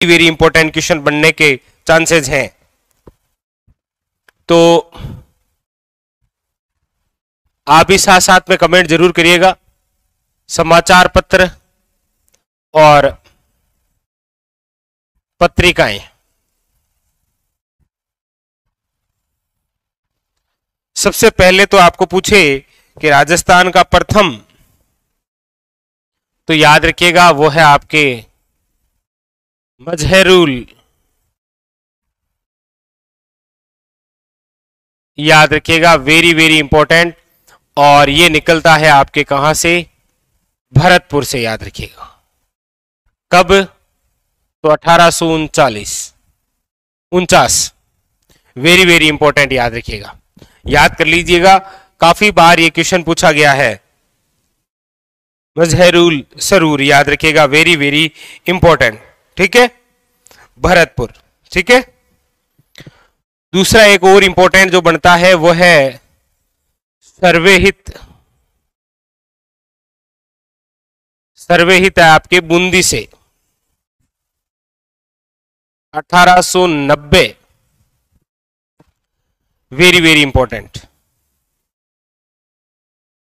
Very important question बनने के chances हैं। तो आप भी साथ साथ में कमेंट जरूर करिएगा। समाचार पत्र और पत्रिकाएं, सबसे पहले तो आपको पूछे कि राजस्थान का प्रथम, तो याद रखिएगा वो है आपके मजहरुल, याद रखिएगा, वेरी वेरी इंपॉर्टेंट। और ये निकलता है आपके कहां से, भरतपुर से, याद रखिएगा। कब, तो 1839, वेरी वेरी इंपॉर्टेंट, याद रखिएगा, याद कर लीजिएगा, काफी बार ये क्वेश्चन पूछा गया है। मजहरुल सरूर, याद रखिएगा, वेरी वेरी इंपॉर्टेंट, ठीक है, भरतपुर, ठीक है। दूसरा एक और इंपॉर्टेंट जो बनता है वो है सर्वेहित, सर्वेहित है आपके बूंदी से, 1890, वेरी वेरी इंपॉर्टेंट।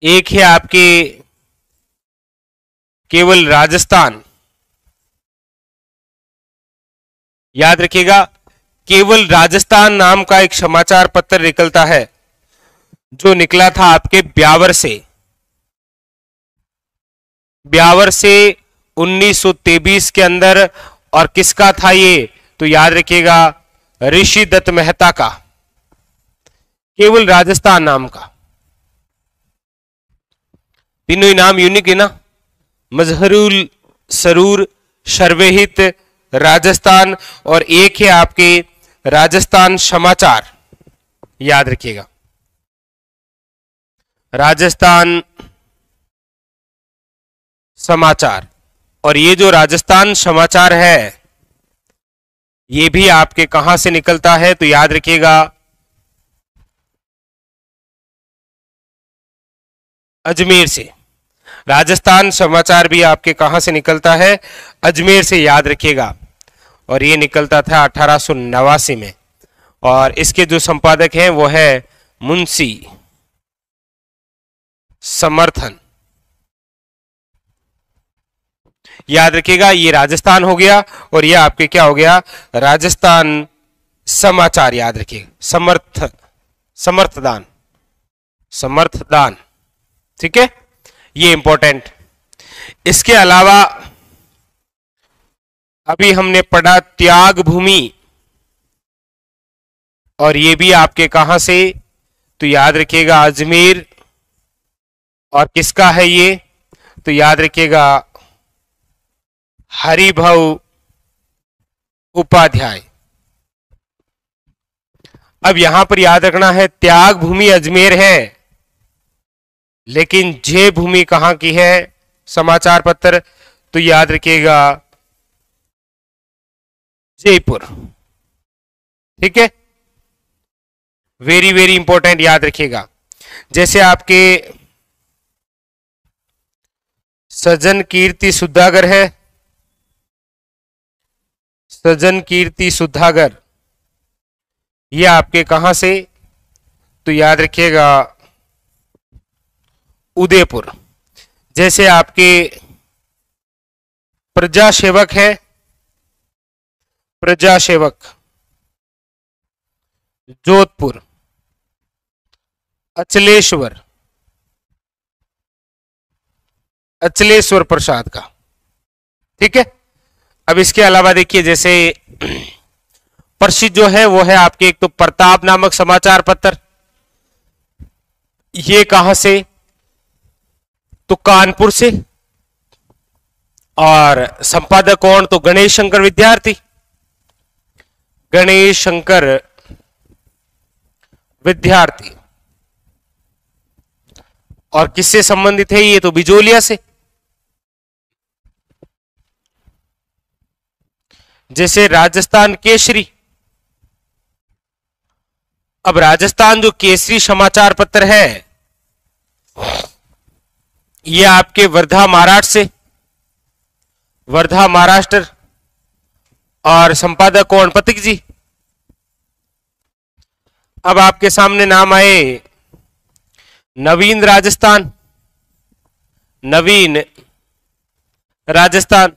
एक है आपके केवल राजस्थान, याद रखिएगा, केवल राजस्थान नाम का एक समाचार पत्र निकलता है जो निकला था आपके ब्यावर से, ब्यावर से 1923 के अंदर। और किसका था ये, तो याद रखिएगा ऋषि दत्त मेहता का, केवल राजस्थान नाम का। तीनों ही नाम यूनिक है ना, मजहरुल सरूर, सर्वेहित, राजस्थान, और एक है आपके राजस्थान समाचार, याद रखिएगा, राजस्थान समाचार। और ये जो राजस्थान समाचार है ये भी आपके कहां से निकलता है, तो याद रखिएगा अजमेर से। राजस्थान समाचार भी आपके कहां से निकलता है, अजमेर से, याद रखिएगा। और ये निकलता था 1889 में। और इसके जो संपादक हैं वो है मुंशी समर्थन, याद रखिएगा, ये राजस्थान हो गया और ये आपके क्या हो गया, राजस्थान समाचार, याद रखिएगा, समर्थदान, समर्थदान, ठीक है, ये इंपॉर्टेंट। इसके अलावा अभी हमने पढ़ा त्याग भूमि, और ये भी आपके कहां से, तो याद रखिएगा अजमेर। और किसका है ये, तो याद रखिएगा हरिभव उपाध्याय। अब यहां पर याद रखना है त्याग भूमि अजमेर है, लेकिन जय भूमि कहां की है समाचार पत्र, तो याद रखिएगा जयपुर, ठीक है, वेरी वेरी इंपॉर्टेंट, याद रखिएगा। जैसे आपके सज्जन कीर्ति सुधागर है, सज्जन कीर्ति सुधागर, ये आपके कहां से, तो याद रखिएगा उदयपुर। जैसे आपके प्रजा सेवक है, प्रजा सेवक जोधपुर, अचलेश्वर, अचलेश्वर प्रसाद का, ठीक है। अब इसके अलावा देखिए जैसे प्रसिद्ध जो है वो है आपके एक तो प्रताप नामक समाचार पत्र, ये कहां से, तो कानपुर से। और संपादक कौन, तो गणेश शंकर विद्यार्थी, गणेश शंकर विद्यार्थी। और किससे संबंधित है ये, तो बिजोलिया से। जैसे राजस्थान केसरी, अब राजस्थान जो केसरी समाचार पत्र है ये आपके वर्धा महाराष्ट्र से, वर्धा महाराष्ट्र। और संपादक कौन? पथिक जी। अब आपके सामने नाम आए नवीन राजस्थान, नवीन राजस्थान।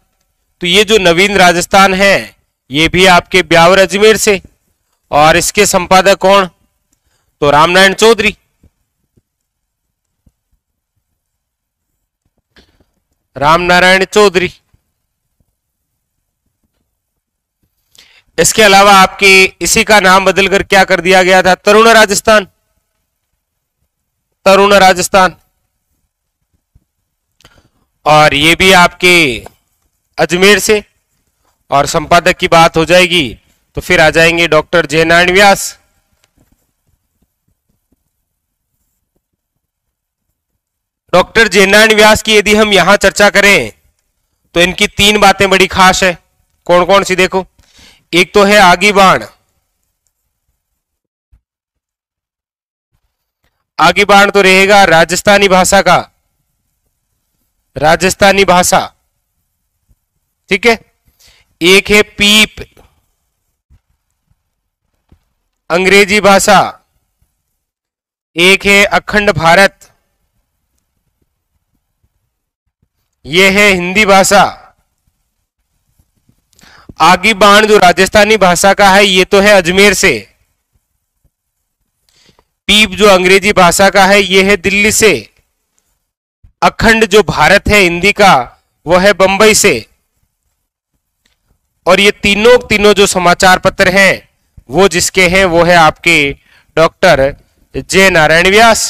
तो ये जो नवीन राजस्थान है ये भी आपके ब्यावर अजमेर से, और इसके संपादक कौन? तो रामनारायण चौधरी। रामनारायण चौधरी। इसके अलावा आपके इसी का नाम बदलकर क्या कर दिया गया था? तरुण राजस्थान, तरुण राजस्थान। और ये भी आपके अजमेर से, और संपादक की बात हो जाएगी तो फिर आ जाएंगे डॉक्टर जयनारायण व्यास। डॉक्टर जयनारायण व्यास की यदि हम यहां चर्चा करें तो इनकी तीन बातें बड़ी खास है। कौन कौन सी? देखो, एक तो है आगी बाण। आगी बाण तो रहेगा राजस्थानी भाषा का, राजस्थानी भाषा, ठीक है। एक है पीप, अंग्रेजी भाषा। एक है अखंड भारत, यह है हिंदी भाषा। आगी बाण जो राजस्थानी भाषा का है ये तो है अजमेर से। पीप जो अंग्रेजी भाषा का है ये है दिल्ली से। अखंड जो भारत है हिंदी का वो है बंबई से। और ये तीनों जो समाचार पत्र हैं वो जिसके हैं वो है आपके डॉक्टर जयनारायण व्यास।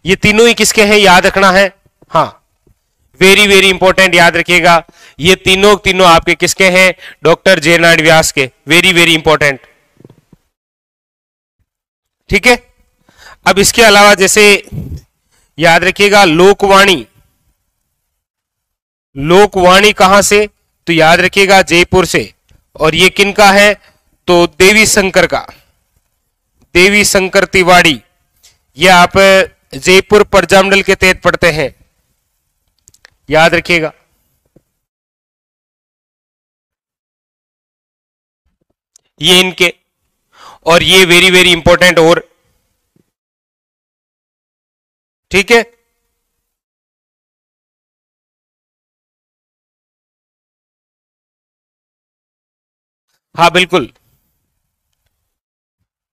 ये तीनों ही किसके हैं याद रखना है। हाँ, वेरी वेरी इंपॉर्टेंट, याद रखिएगा। ये तीनों आपके किसके हैं? डॉक्टर जयनारायण व्यास के। वेरी वेरी इंपॉर्टेंट, ठीक है। अब इसके अलावा जैसे याद रखिएगा लोकवाणी। लोकवाणी कहां से? तो याद रखिएगा जयपुर से। और ये किनका है? तो देवी शंकर का, देवी शंकर तिवाड़ी। ये आप जयपुर प्रजामंडल के तहत पढ़ते हैं, याद रखिएगा। ये इनके, और ये वेरी वेरी इंपॉर्टेंट, और ठीक है। हाँ बिल्कुल,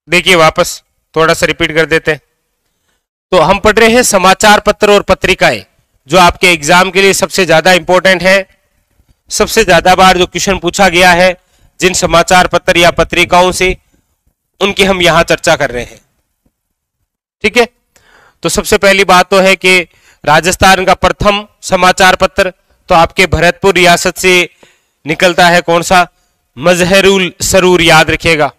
देखिए वापस थोड़ा सा रिपीट कर देते हैं। तो हम पढ़ रहे हैं समाचार पत्र और पत्रिकाएं, जो आपके एग्जाम के लिए सबसे ज्यादा इंपॉर्टेंट है। सबसे ज्यादा बार जो क्वेश्चन पूछा गया है जिन समाचार पत्र या पत्रिकाओं से, उनकी हम यहां चर्चा कर रहे हैं, ठीक है। तो सबसे पहली बात तो है कि राजस्थान का प्रथम समाचार पत्र तो आपके भरतपुर रियासत से निकलता है। कौन सा? मजहरुल सरूर, याद रखिएगा,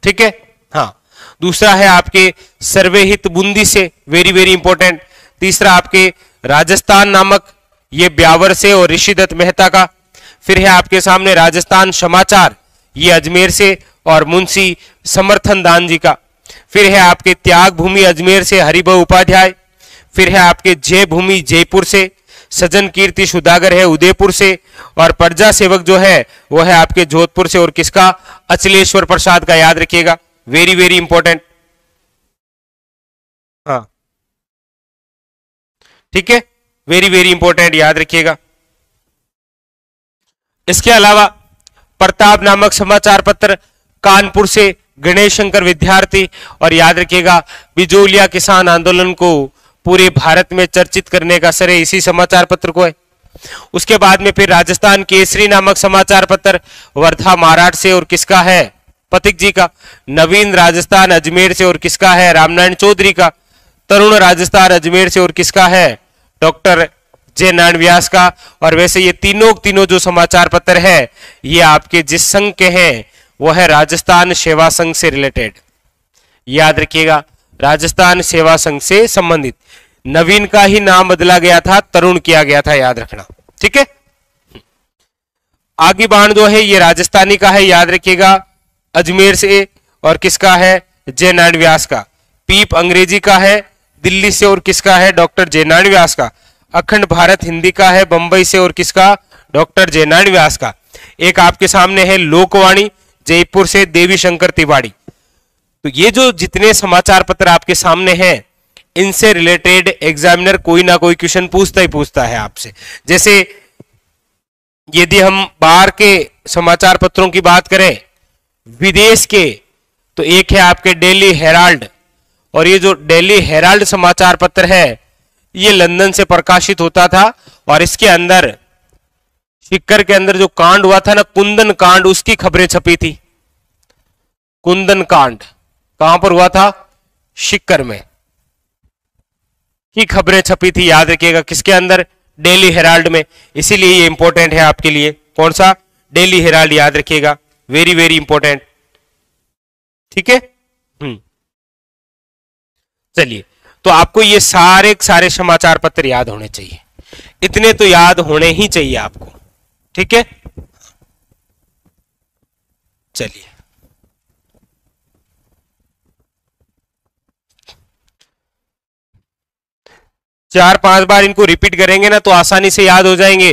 ठीक है। हाँ, दूसरा है आपके सर्वेहित बूंदी से, वेरी वेरी इंपॉर्टेंट। तीसरा आपके राजस्थान नामक, ये ब्यावर से और ऋषिदत्त मेहता का। फिर है आपके सामने राजस्थान समाचार, ये अजमेर से और मुंशी समर्थन दान जी का। फिर है आपके त्याग भूमि अजमेर से हरिभाऊ उपाध्याय। फिर है आपके जय भूमि जयपुर से, सजन कीर्ति सुदागर है उदयपुर से, और प्रजा सेवक जो है वो है आपके जोधपुर से, और किसका? अचलेश्वर प्रसाद का, याद रखिएगा, वेरी वेरी इंपॉर्टेंट। हाँ ठीक है, वेरी वेरी इंपॉर्टेंट, याद रखिएगा। इसके अलावा प्रताप नामक समाचार पत्र कानपुर से, गणेश शंकर विद्यार्थी। और याद रखिएगा बिजोलिया किसान आंदोलन को पूरे भारत में चर्चित करने का श्रेय इसी समाचार पत्र को है। उसके बाद में फिर राजस्थान केसरी नामक समाचार पत्र वर्धा महाराष्ट्र से, और किसका है? पथिक जी का। नवीन राजस्थान अजमेर से, और किसका है? रामनारायण चौधरी का। तरुण राजस्थान अजमेर से, और किसका है? डॉक्टर जयनारायण व्यास का। और वैसे ये तीनों जो समाचार पत्र है ये आपके जिस संघ के हैं वो है राजस्थान सेवा संघ से रिलेटेड, याद रखिएगा, राजस्थान सेवा संघ से संबंधित। नवीन का ही नाम बदला गया था, तरुण किया गया था, याद रखना, ठीक है। आगे बाण जो है ये राजस्थानी का है, याद रखिएगा, अजमेर से, और किसका है? जयनारायण व्यास का। पीप अंग्रेजी का है, दिल्ली से, और किसका है? डॉक्टर जयनारायण व्यास का। अखंड भारत हिंदी का है, बंबई से, और किसका? डॉक्टर जयनारायण व्यास का। एक आपके सामने है लोकवाणी जयपुर से देवी शंकर तिवारी। तो ये जो जितने समाचार पत्र आपके सामने हैं, इनसे रिलेटेड एग्जामिनर कोई ना कोई क्वेश्चन पूछता ही पूछता है आपसे। जैसे यदि हम बाहर के समाचार पत्रों की बात करें, विदेश के, तो एक है आपके डेली हेराल्ड, और ये जो डेली हेराल्ड समाचार पत्र है ये लंदन से प्रकाशित होता था, और इसके अंदर सिक्कर के अंदर जो कांड हुआ था ना, कुंदन कांड, उसकी खबरें छपी थी। कुंदन कांड कहां पर हुआ था? सिक्कर में की खबरें छपी थी, याद रखिएगा, किसके अंदर? डेली हेराल्ड में। इसीलिए ये इंपॉर्टेंट है आपके लिए। कौन सा? डेली हेराल्ड, याद रखिएगा, वेरी वेरी इंपॉर्टेंट। ठीक है, चलिए, तो आपको ये सारे सारे समाचार पत्र याद होने चाहिए, इतने तो याद होने ही चाहिए आपको। ठीक है, चलिए, चार पांच बार इनको रिपीट करेंगे ना तो आसानी से याद हो जाएंगे।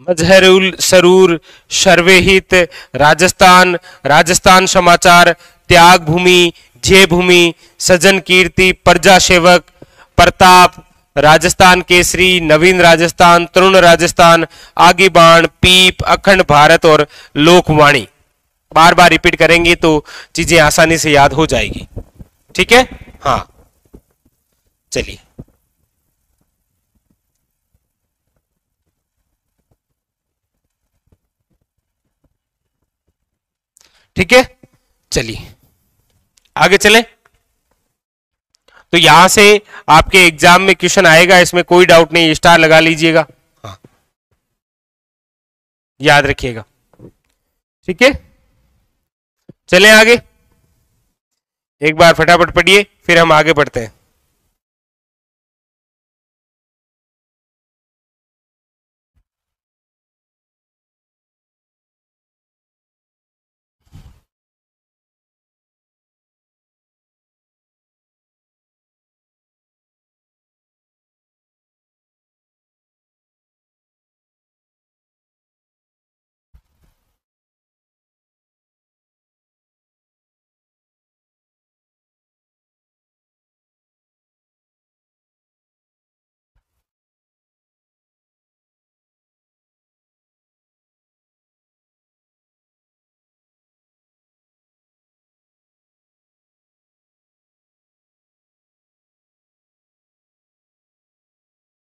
मजहरुल सरूर, सर्वेहित, राजस्थान, राजस्थान समाचार, त्याग भूमि, जय भूमि, सजन कीर्ति, प्रजा सेवक, प्रताप, राजस्थान केसरी, नवीन राजस्थान, तरुण राजस्थान, आगे बाण, पीप, अखंड भारत और लोकवाणी। बार बार रिपीट करेंगे तो चीजें आसानी से याद हो जाएगी। ठीक है, हाँ, चलिए, ठीक है, चलिए आगे चलें। तो यहां से आपके एग्जाम में क्वेश्चन आएगा, इसमें कोई डाउट नहीं, स्टार लगा लीजिएगा, हाँ, याद रखिएगा। ठीक है, चलें आगे, एक बार फटाफट पढ़िए फिर हम आगे बढ़ते हैं।